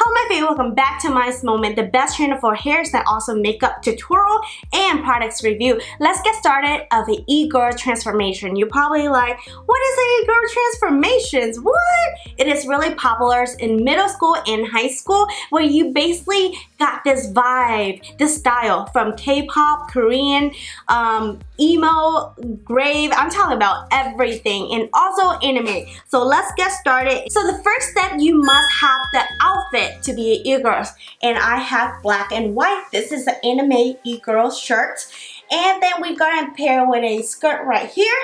Hello my favorite, welcome back to MaiMoments, the best channel for hairs and also makeup tutorial and products review. Let's get started of the Egirl transformation. You're probably like, what is the Egirl transformations? What? It is really popular in middle school and high school where you basically got this vibe, this style from K-pop, Korean, emo, grave, I'm talking about everything, and also anime. So let's get started. So the first step, you must have the outfit to be e-girls, and I have black and white. This is the anime e-girl shirt, and then we're gonna pair with a skirt right here,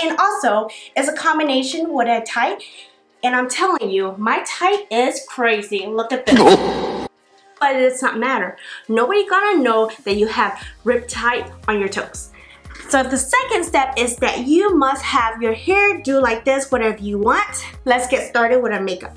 and also it's a combination with a tight, and I'm telling you, my tight is crazy. Look at this. But it does not matter. Nobody gonna know that you have rib tight on your toes. So the second step is that you must have your hair do like this, whatever you want. Let's get started with our makeup.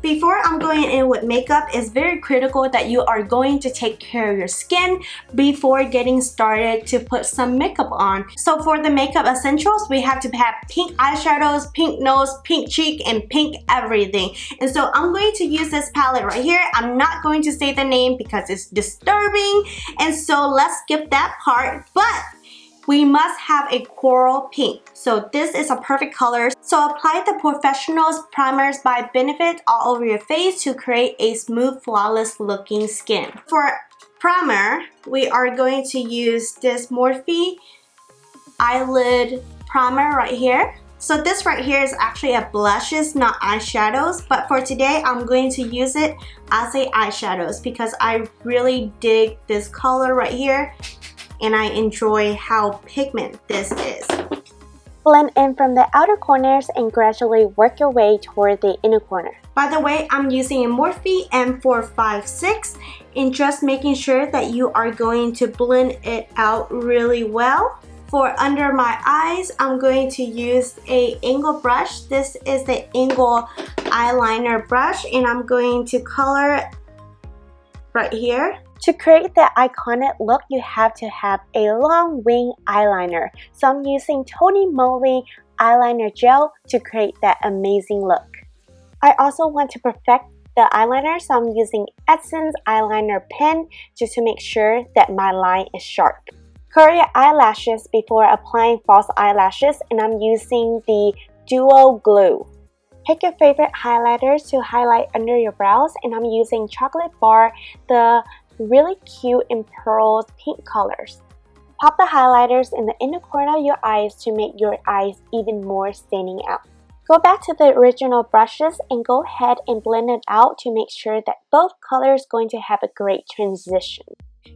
Before I'm going in with makeup, it's very critical that you are going to take care of your skin before getting started to put some makeup on. So for the makeup essentials, we have to have pink eyeshadows, pink nose, pink cheek, and pink everything. And so I'm going to use this palette right here. I'm not going to say the name because it's disturbing. And so let's skip that part. But we must have a coral pink. So this is a perfect color. So apply the Porefessional's primers by Benefit all over your face to create a smooth, flawless looking skin. For primer, we are going to use this Morphe eyelid primer right here. So this right here is actually a blushes, not eyeshadows, but for today I'm going to use it as a eyeshadows because I really dig this color right here and I enjoy how pigment this is. Blend in from the outer corners and gradually work your way toward the inner corner. By the way, I'm using a Morphe M456 and just making sure that you are going to blend it out really well. For under my eyes, I'm going to use a angle brush. This is the angle eyeliner brush and I'm going to color right here. To create the iconic look, you have to have a long wing eyeliner. So I'm using TonyMoly eyeliner gel to create that amazing look. I also want to perfect the eyeliner, so I'm using Essence eyeliner pen just to make sure that my line is sharp. Curl your eyelashes before applying false eyelashes, and I'm using the Duo Glue. Pick your favorite highlighters to highlight under your brows, and I'm using Chocolate Bar, the really cute in pearls pink colors. Pop the highlighters in the inner corner of your eyes to make your eyes even more standing out. Go back to the original brushes and go ahead and blend it out to make sure that both colors going to have a great transition.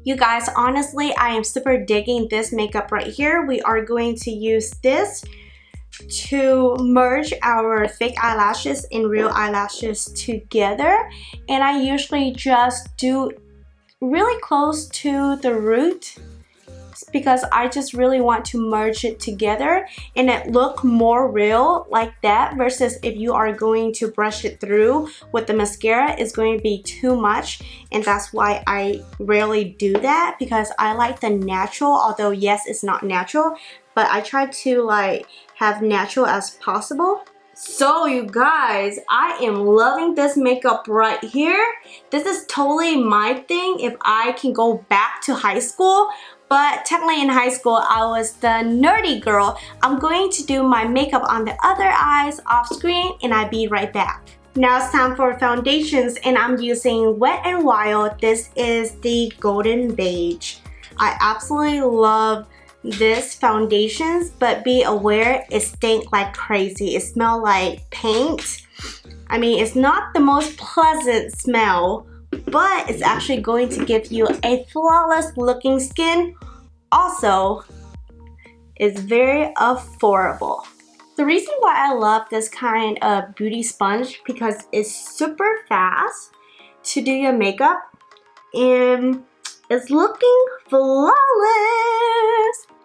You guys, honestly, I am super digging this makeup right here. We are going to use this to merge our fake eyelashes and real eyelashes together, and I usually just do really close to the root because I just really want to merge it together and it look more real like that, versus if you are going to brush it through with the mascara, it's going to be too much, and that's why I rarely do that because I like the natural, although yes, it's not natural, but I try to like have natural as possible. So you guys, I am loving this makeup right here. This is totally my thing if I can go back to high school. But technically in high school, I was the nerdy girl. I'm going to do my makeup on the other eyes off screen and I'll be right back. Now it's time for foundations and I'm using Wet n Wild. This is the Golden Beige. I absolutely love this foundations, but be aware it stink like crazy. It smells like paint. I mean, it's not the most pleasant smell, but it's actually going to give you a flawless looking skin. Also, it's very affordable. The reason why I love this kind of beauty sponge because it's super fast to do your makeup and it's looking flawless.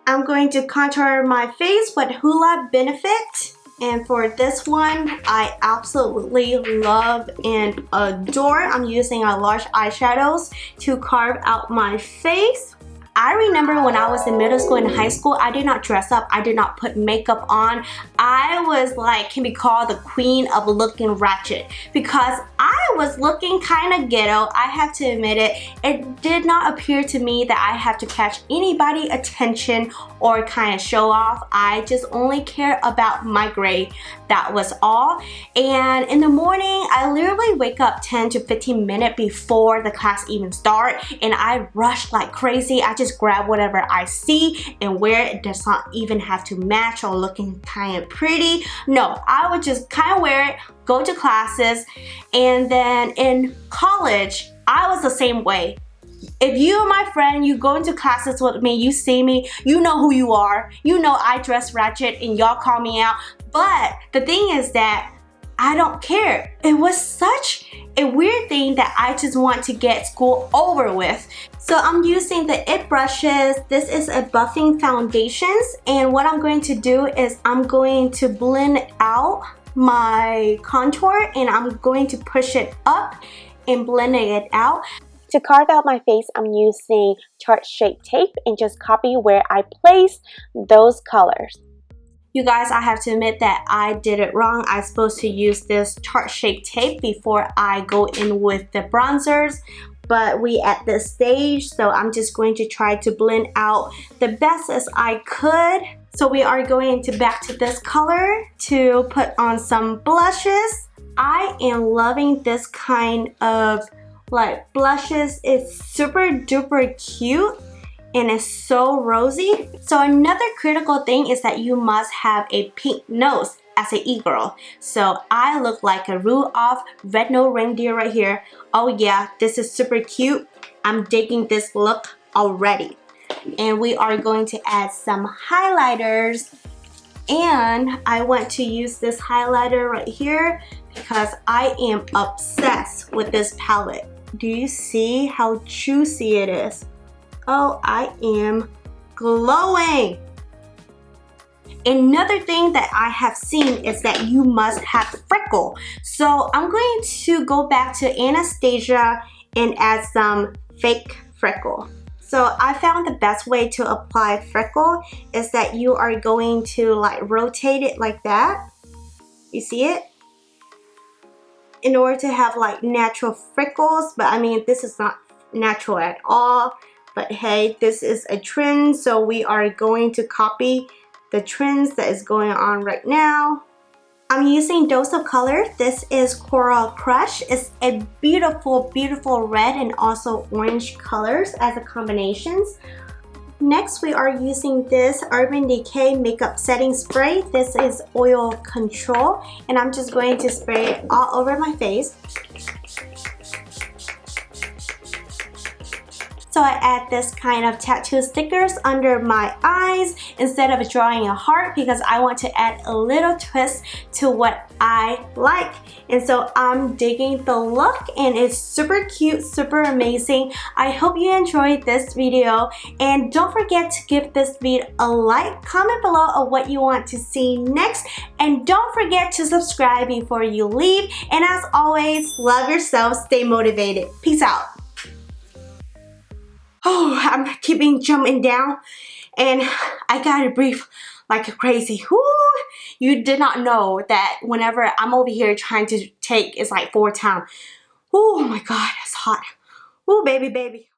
I'm going to contour my face with Hoola Benefit. And for this one, I absolutely love and adore. I'm using a large eyeshadows to carve out my face. I remember when I was in middle school and high school, I did not dress up. I did not put makeup on. I was like, can be called the queen of looking ratchet because I was looking kind of ghetto. I have to admit it. It did not appear to me that I have to catch anybody's attention or kind of show off. I just only care about my grade. That was all. And in the morning, I literally wake up 10 to 15 minutes before the class even start, and I rush like crazy. I just grab whatever I see and wear it. It does not even have to match or looking kind of pretty. No, I would just kind of wear it, go to classes. And then in college, I was the same way. If you are my friend, you go into classes with me, you see me, you know who you are. You know I dress ratchet and y'all call me out. But the thing is that I don't care. It was such a weird thing that I just want to get school over with. So I'm using the IT brushes. This is a buffing foundations, and what I'm going to do is I'm going to blend out my contour and I'm going to push it up and blending it out. To carve out my face, I'm using Tarte Shape Tape and just copy where I place those colors. You guys, I have to admit that I did it wrong. I'm supposed to use this Tarte Shape Tape before I go in with the bronzers, but we at this stage, so I'm just going to try to blend out the best as I could. So we are going back to this color to put on some blushes. I am loving this kind of like blushes. It's super duper cute and it's so rosy. So another critical thing is that you must have a pink nose as an e-girl. So I look like a Rudolph red-nosed reindeer right here. Oh yeah, this is super cute. I'm digging this look already. And we are going to add some highlighters. And I want to use this highlighter right here because I am obsessed with this palette. Do you see how juicy it is? Oh, I am glowing. Another thing that I have seen is that you must have freckle. So I'm going to go back to Anastasia and add some fake freckle. So I found the best way to apply freckle is that you are going to like rotate it like that. You see it? In order to have like natural freckles, but I mean this is not natural at all. But hey, this is a trend, so we are going to copy the trends that is going on right now. I'm using Dose of Color. This is Coral Crush. It's a beautiful, beautiful red and also orange colors as a combinations. Next, we are using this Urban Decay Makeup Setting Spray. This is Oil Control, and I'm just going to spray it all over my face. So I add this kind of tattoo stickers under my eyes instead of drawing a heart because I want to add a little twist to what I like. And so I'm digging the look and it's super cute, super amazing. I hope you enjoyed this video and don't forget to give this video a like, comment below of what you want to see next, and don't forget to subscribe before you leave. And as always, love yourself, stay motivated. Peace out. Oh, I'm keeping jumping down and I gotta breathe like crazy. Whoo! You did not know that whenever I'm over here trying to take, it's like 4 times. Oh my God, it's hot. Oh, baby, baby.